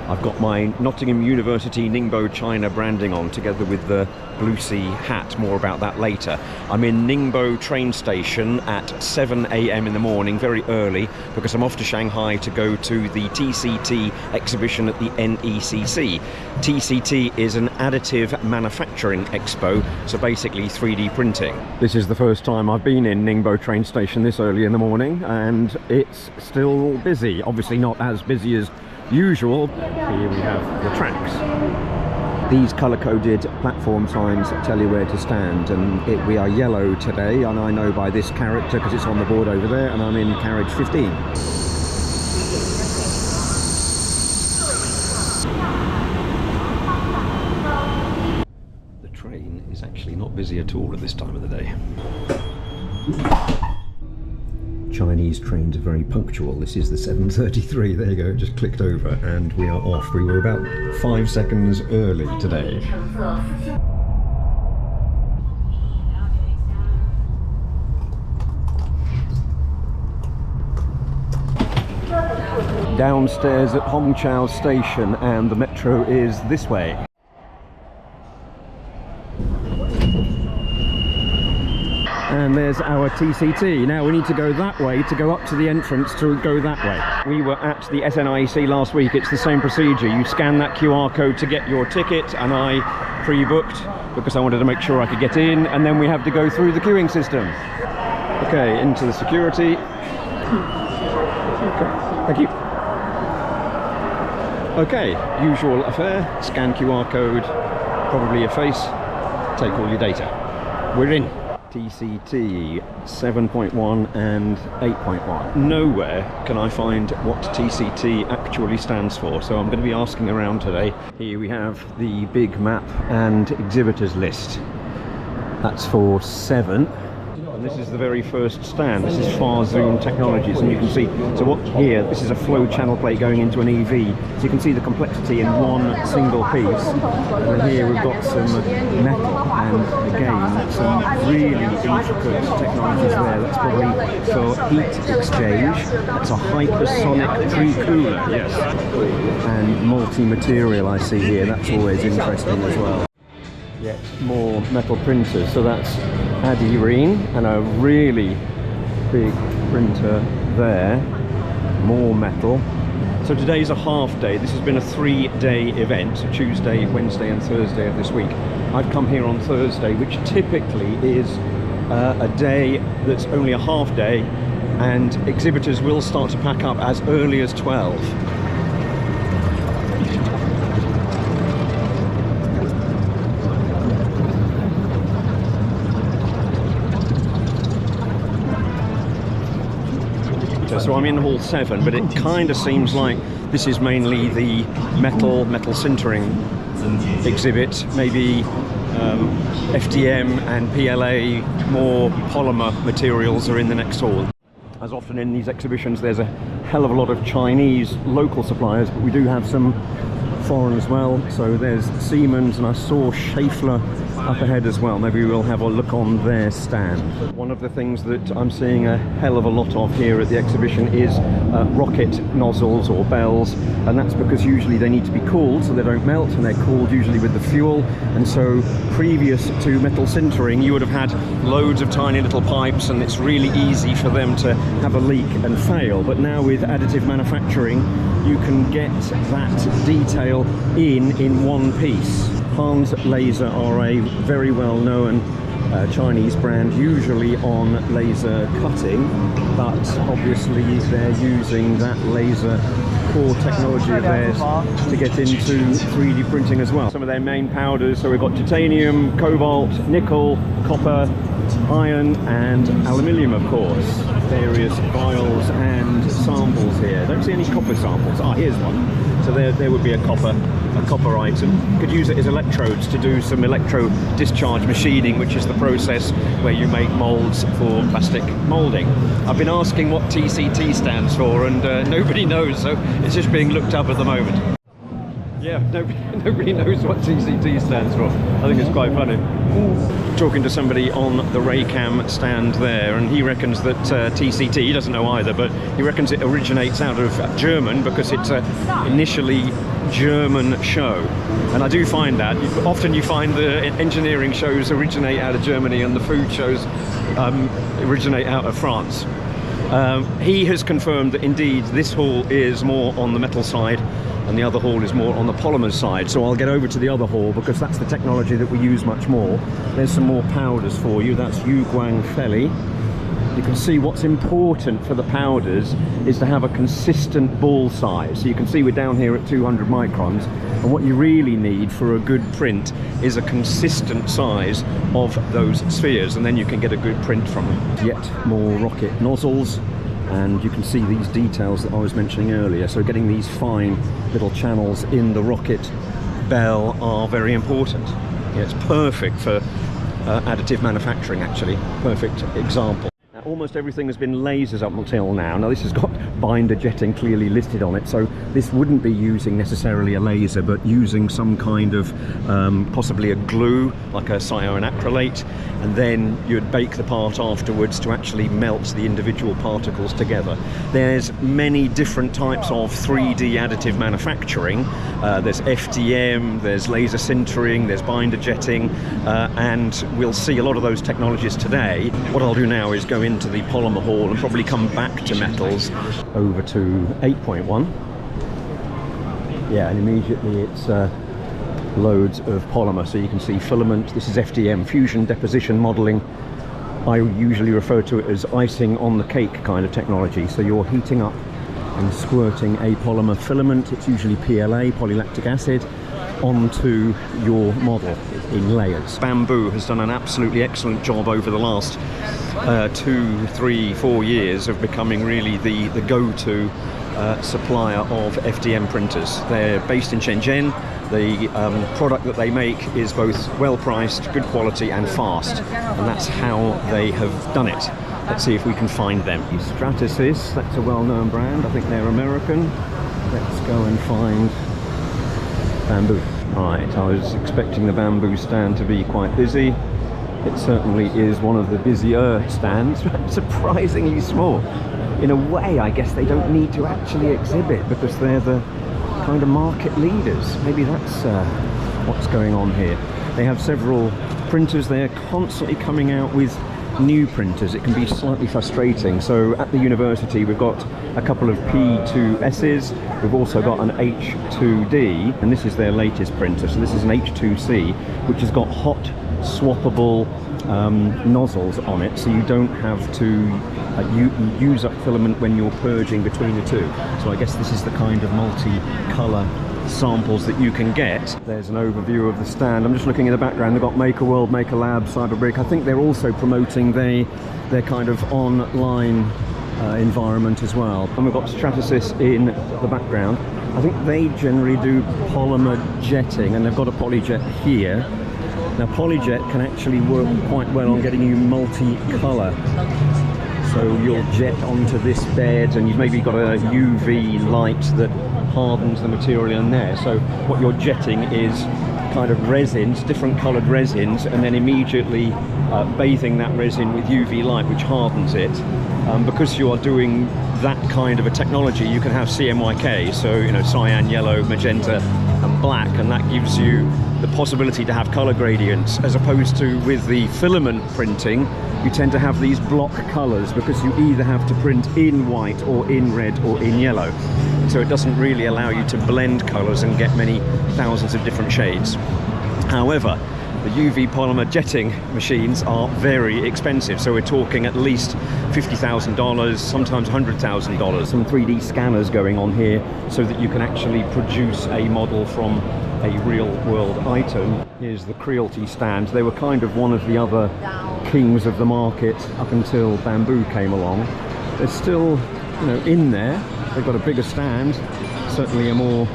I've got my Nottingham University Ningbo China branding on, together with the Blue Sea hat. More about that later. I'm in Ningbo train station at 7 a.m. in the morning, very early, because I'm off to Shanghai to go to the TCT exhibition at the NECC. TCT is an additive manufacturing expo, so basically 3D printing. This is the first time I've been in Ningbo train station this early in the morning, and it's still busy. Obviously not as busy as usual. Here we have the tracks. These colour-coded platform signs tell you where to stand, and we are yellow today, and I know by this character because it's on the board over there, and I'm in carriage 15. The train is actually not busy at all at this time of the day. Chinese trains are very punctual. This is the 7:33. There you go, it just clicked over and we are off. We were about 5 seconds early today. Downstairs at Hongqiao station, and the metro is this way. And there's our TCT. Now we need to go that way to go up to the entrance to go that way. We were at the NECC last week. It's the same procedure. You scan that QR code to get your ticket, and I pre-booked because I wanted to make sure I could get in, and then we have to go through the queuing system. Okay, into the security. Okay, thank you. Okay, usual affair. Scan QR code, probably your face, take all your data. We're in. TCT 7.1 and 8.1. Nowhere can I find what TCT actually stands for, so I'm going to be asking around today. Here we have the big map and exhibitors list. That's for 7. And this is the very first stand. This is far zoom technologies, and you can see, so what here, this is a flow channel plate going into an EV, so you can see the complexity in one single piece. And then here we've got some metal, and again some really intricate technologies there. That's probably for heat exchange. That's a hypersonic pre-cooler, yes, and multi-material I see here. That's always interesting as well. Yet more metal printers, so that's Additive, and a really big printer there. More metal. So today's a half day. This has been a 3-day event, so Tuesday, Wednesday and Thursday of this week. I've come here on Thursday, which typically is a day that's only a half day, and exhibitors will start to pack up as early as 12. So I'm in Hall 7, but it kind of seems like this is mainly the metal sintering exhibit. Maybe FDM and PLA, more polymer materials, are in the next hall. As often in these exhibitions, there's a hell of a lot of Chinese local suppliers, but we do have some foreign as well. So there's Siemens, and I saw Schaeffler up ahead as well. Maybe we'll have a look on their stand. One of the things that I'm seeing a hell of a lot of here at the exhibition is rocket nozzles or bells, and that's because usually they need to be cooled so they don't melt, and they're cooled usually with the fuel. And so previous to metal sintering, you would have had loads of tiny little pipes, and it's really easy for them to have a leak and fail. But now with additive manufacturing, you can get that detail in one piece. Hans Laser are a very well-known Chinese brand, usually on laser cutting, but obviously they're using that laser core technology of theirs to get into 3D printing as well. Some of their main powders, so we've got titanium, cobalt, nickel, copper, iron and aluminium, of course. Various vials and samples here. Don't see any copper samples. Ah, here's one. So there would be a copper item. Could use it as electrodes to do some electro discharge machining, which is the process where you make molds for plastic molding. I've been asking what TCT stands for, and nobody knows, so it's just being looked up at the moment. Yeah, nobody knows what TCT stands for. I think it's quite funny. Talking to somebody on the Raycam stand there, and he reckons that TCT, he doesn't know either, but he reckons it originates out of German because it's a initially German show. And I do find that. Often you find the engineering shows originate out of Germany and the food shows originate out of France. He has confirmed that indeed this hall is more on the metal side and the other hall is more on the polymer side. So I'll get over to the other hall because that's the technology that we use much more. There's some more powders for you. That's Yuguang Feli. You can see what's important for the powders is to have a consistent ball size. So you can see we're down here at 200 microns, and what you really need for a good print is a consistent size of those spheres, and then you can get a good print from them. Yet more rocket nozzles, and you can see these details that I was mentioning earlier. So getting these fine little channels in the rocket bell are very important. Yeah, it's perfect for additive manufacturing, actually. Perfect example. Almost everything has been lasers up until now. Now this has got binder jetting clearly listed on it, so this wouldn't be using necessarily a laser, but using some kind of possibly a glue, like a cyanoacrylate, and then you'd bake the part afterwards to actually melt the individual particles together. There's many different types of 3D additive manufacturing. There's FDM, there's laser sintering, there's binder jetting, and we'll see a lot of those technologies today. What I'll do now is go into the polymer hall and probably come back to metals. Over to 8.1. Yeah, and immediately it's loads of polymer. So you can see filament. This is FDM, fusion deposition modeling. I usually refer to it as icing on the cake kind of technology. So you're heating up and squirting a polymer filament. It's usually PLA, polylactic acid, onto your model in layers. Bamboo has done an absolutely excellent job over the last 2, 3, 4 years of becoming really the go-to supplier of FDM printers. They're based in Shenzhen. The product that they make is both well priced, good quality and fast, and that's how they have done it. Let's see if we can find them. Stratasys, that's a well-known brand. I think they're American. Let's go and find bamboo. Right, I was expecting the bamboo stand to be quite busy. It certainly is one of the busier stands, but surprisingly small. In a way, I guess they don't need to actually exhibit because they're the kind of market leaders. Maybe that's what's going on here. They have several printers. They're constantly coming out with new printers. It can be slightly frustrating. So at the university we've got a couple of P2Ss, we've also got an H2D, and this is their latest printer. So this is an H2C, which has got hot swappable nozzles on it, so you don't have to use up filament when you're purging between the two. So I guess this is the kind of multi-colour samples that you can get. There's an overview of the stand. I'm just looking in the background. They've got Maker World, Maker Lab, Cyberbrick. I think they're also promoting their kind of online environment as well. And we've got Stratasys in the background. I think they generally do polymer jetting, and they've got a polyjet here. Now polyjet can actually work quite well on getting you multi-colour. So you'll jet onto this bed and you've maybe got a UV light that hardens the material in there. So what you're jetting is kind of resins, different coloured resins, and then immediately bathing that resin with UV light, which hardens it. Because you are doing that kind of a technology, you can have CMYK, so you know, cyan, yellow, magenta and black, and that gives you the possibility to have colour gradients, as opposed to with the filament printing you tend to have these block colours because you either have to print in white or in red or in yellow, so it doesn't really allow you to blend colours and get many thousands of different shades. However, the UV polymer jetting machines are very expensive, so we're talking at least $50,000, sometimes $100,000. Some 3D scanners going on here so that you can actually produce a model from a real world item. Here's the Creality stand. They were kind of one of the other kings of the market up until bamboo came along. They're still, you know, in there. They've got a bigger stand, certainly a more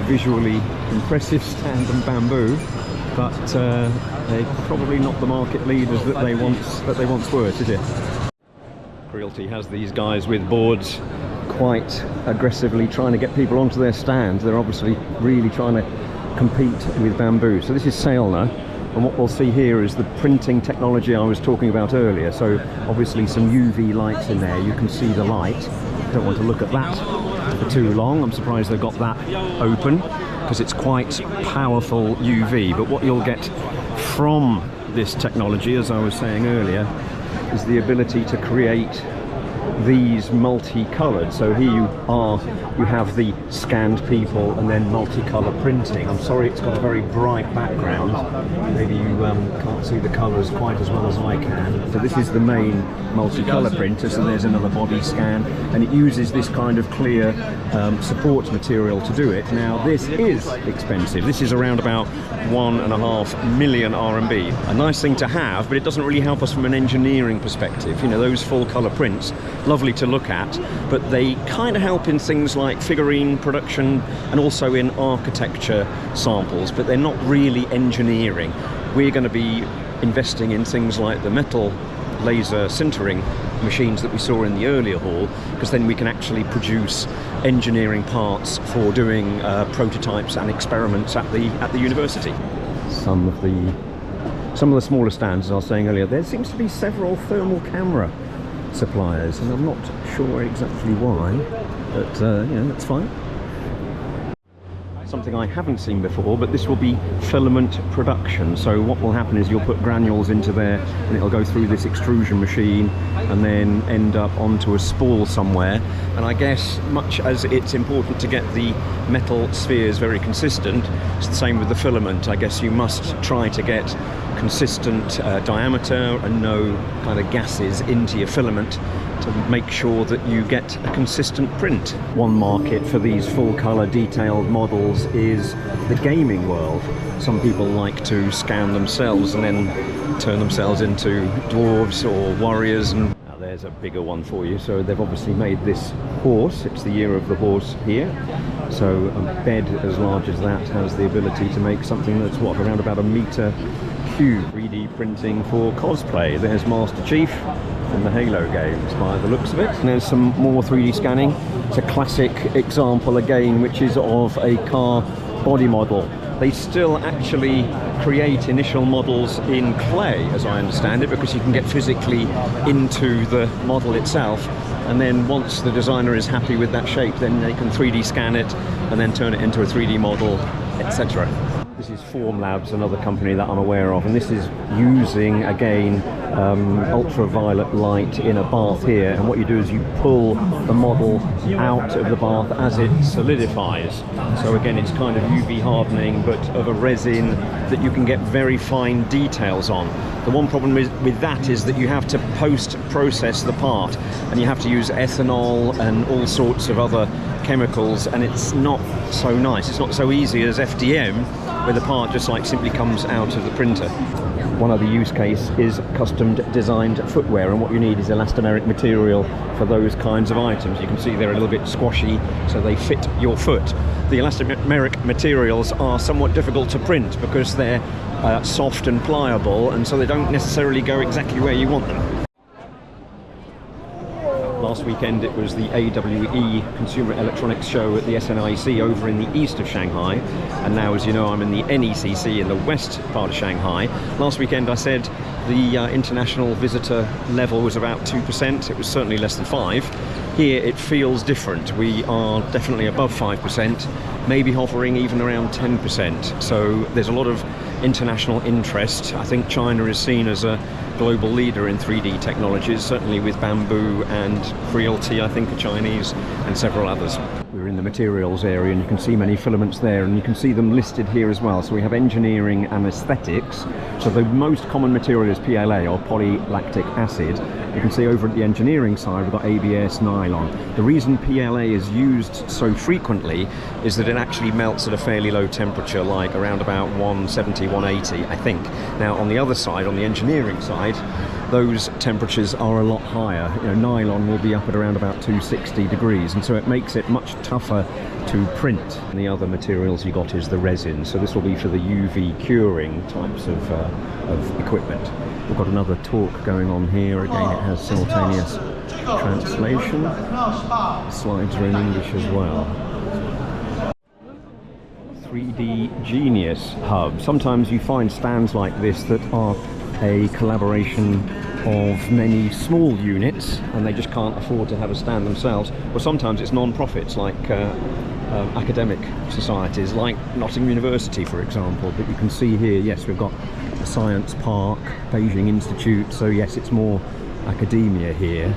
visually impressive stand than bamboo, but they're probably not the market leaders that they once were, is it? Creality has these guys with boards quite aggressively trying to get people onto their stands. They're obviously really trying to compete with bamboo. So this is Sailner, and what we'll see here is the printing technology I was talking about earlier. So obviously some UV lights in there, you can see the light. Don't want to look at that for too long. I'm surprised they've got that open because it's quite powerful UV. But what you'll get from this technology, as I was saying earlier, is the ability to create these multicolored. So here you have the scanned people and then multicolor printing. I'm sorry it's got a very bright background, maybe you can't see the colors quite as well as I can. So this is the main multicolor printer, so there's another body scan, and it uses this kind of clear support material to do it. Now this is expensive. This is around about 1.5 million RMB. A nice thing to have, but it doesn't really help us from an engineering perspective. You know, those full color prints, lovely to look at, but they kind of help in things like figurine production and also in architecture samples, but they're not really engineering. We're going to be investing in things like the metal laser sintering machines that we saw in the earlier hall, because then we can actually produce engineering parts for doing prototypes and experiments at the university. Some of the smaller stands, as I was saying earlier, there seems to be several thermal camera suppliers, and I'm not sure exactly why, but you know, that's fine. Something I haven't seen before, but this will be filament production. So what will happen is you'll put granules into there and it'll go through this extrusion machine and then end up onto a spool somewhere. And I guess much as it's important to get the metal spheres very consistent, it's the same with the filament. I guess you must try to get consistent diameter and no kind of gases into your filament to make sure that you get a consistent print. One market for these full color detailed models is the gaming world. Some people like to scan themselves and then turn themselves into dwarves or warriors, and now there's a bigger one for you. So they've obviously made this horse. It's the year of the horse here. So a bed as large as that has the ability to make something that's what, around about 1 meter cube. 3D printing for cosplay. There's Master Chief from the Halo games by the looks of it. And there's some more 3D scanning. It's a classic example again, which is of a car body model. They still actually create initial models in clay, as I understand it, because you can get physically into the model itself, and then once the designer is happy with that shape, then they can 3D scan it and then turn it into a 3D model, etc. This is Formlabs, another company that I'm aware of, and this is using, again, ultraviolet light in a bath here, and what you do is you pull the model out of the bath as it solidifies. So again, it's kind of UV hardening, but of a resin that you can get very fine details on. The one problem with that is that you have to post-process the part, and you have to use ethanol and all sorts of other chemicals, and it's not so nice. It's not so easy as FDM, where the part just like simply comes out of the printer. One other use case is custom designed footwear, and what you need is elastomeric material for those kinds of items. You can see they're a little bit squashy, so they fit your foot. The elastomeric materials are somewhat difficult to print because they're soft and pliable, and so they don't necessarily go exactly where you want them. Last weekend it was the AWE Consumer Electronics Show at the SNIC over in the east of Shanghai, and now, as you know, I'm in the NECC in the west part of Shanghai. Last weekend I said the international visitor level was about 2%. It was certainly less than 5%. Here it feels different. We are definitely above 5%, maybe hovering even around 10%. So there's a lot of international interest. I think China is seen as a global leader in 3D technologies, certainly with bamboo, and Realty, I think, are Chinese, and several others. We're in the materials area, and you can see many filaments there, and you can see them listed here as well. So we have engineering and aesthetics. So the most common material is PLA, or polylactic acid. You can see over at the engineering side we've got ABS, nylon. The reason PLA is used so frequently is that it actually melts at a fairly low temperature, like around about 170, 180, I think. Now on the other side, on the engineering side, those temperatures are a lot higher. You know, nylon will be up at around about 260 degrees, and so it makes it much tougher to print. And the other materials you got is the resin, so this will be for the UV curing types of equipment. We've got another talk going on here. Again, it has simultaneous translation. Slides are in English as well. 3D Genius Hub. Sometimes you find stands like this that are a collaboration of many small units and they just can't afford to have a stand themselves. Or sometimes it's non-profits like academic societies like Nottingham University, for example. But you can see here, yes, we've got the Science Park, Beijing Institute, so yes, it's more academia here.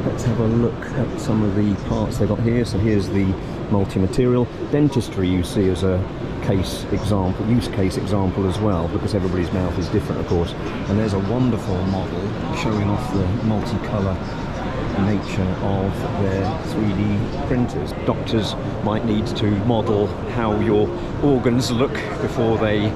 Let's have a look at some of the parts they've got here. So here's the multi-material. Dentistry you see as a case example, use case example as well, because everybody's mouth is different, of course. And there's a wonderful model showing off the multicolour nature of their 3D printers. Doctors might need to model how your organs look before they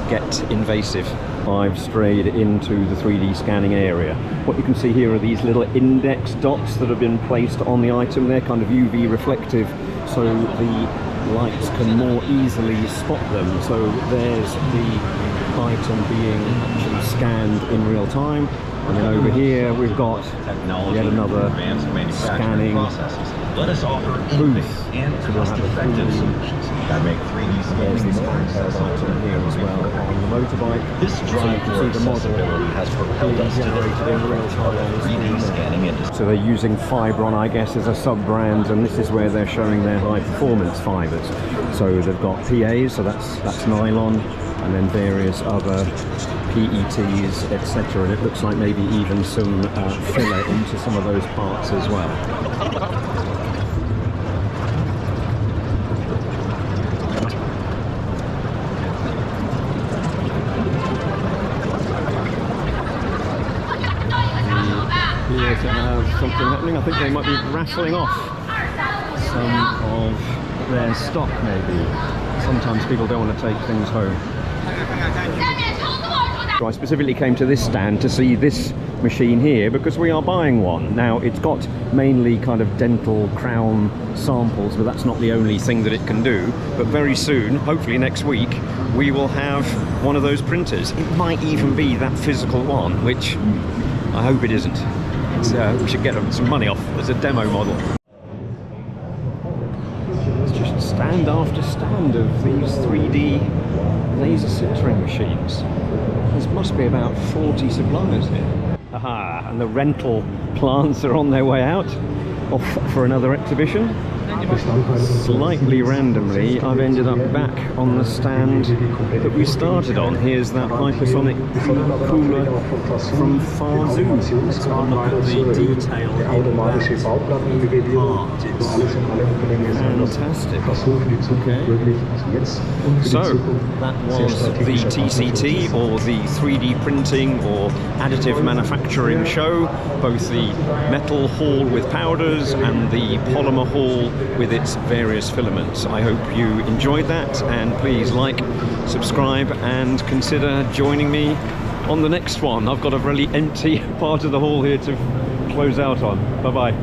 get invasive. I've strayed into the 3D scanning area. What you can see here are these little index dots that have been placed on the item. They're kind of UV reflective, so the lights can more easily spot them. So there's the item being actually scanned in real time. And then over here we've got yet another scanning booth. So we'll have a solutions that make 3D scanning item here as well on the motorbike. This drive the model has propelled us to in real time 3D scanning industry. So they're using Fibron, I guess, as a sub-brand, and this is where they're showing their high-performance fibres. So they've got PAs, so that's nylon, and then various other PETs, etc. And it looks like maybe even some filler into some of those parts as well. Here to have something happening. I think they might be raffling off some of their stock, maybe. Sometimes people don't want to take things home. I specifically came to this stand to see this machine here because we are buying one. Now, it's got mainly kind of dental crown samples, but that's not the only thing that it can do. But very soon, hopefully next week, we will have one of those printers. It might even be that physical one, which I hope it isn't. We should get some money off as a demo model. It's just stand after stand of these 3D laser sintering machines. There must be about 40 suppliers here. Aha, and the rental plants are on their way out, off for another exhibition. Slightly randomly, I've ended up back on the stand that we started on. Here's that hypersonic cooler from Farzoo. Let's have a look at the detail in that part. It's fantastic. Okay. So, that was the TCT, or the 3D printing or additive manufacturing show, both the metal hall with powders and the polymer hall with its various filaments. I hope you enjoyed that, and please like, subscribe, and consider joining me on the next one. I've got a really empty part of the hall here to close out on. Bye bye.